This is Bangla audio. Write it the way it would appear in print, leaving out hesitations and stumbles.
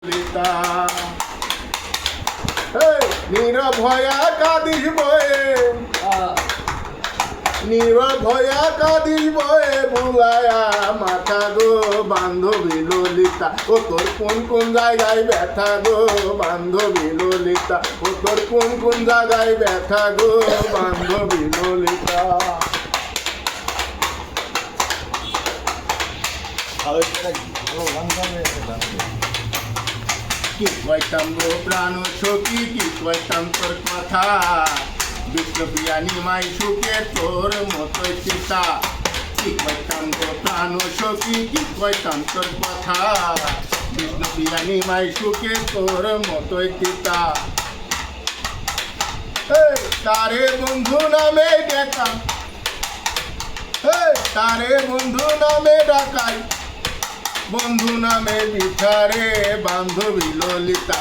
ললিতা নিরভয়া কাঁদিস বয়ে নিরভয়া কাঁদিস বয়ে বুলায়া মাথা গো বান্ধবী ললিতা ও তোর কোন কোন জায়গায় ব্যথা গো বান্ধবী ললিতা ও তোর কোন কোন জায়গায় ব্যথা গো বান্ধবী ললিতা। কি কইতাম গো প্রাণ সখী কি কইতাম তোর কথা বিষ্ণুপ্রিয়া নিমাই সুখে তোর মতোই চিতা কি কইতাম গো প্রাণ সখী কি কইতাম তোর কথা বিষ্ণুপ্রিয়া নিমাই সুখে তোর মতোই চিতা। তারে বন্ধু নামে ডাকা তারে বন্ধু নামে ডাকাই বন্ধু নামে বিঠারে বান্ধবী ললিতা।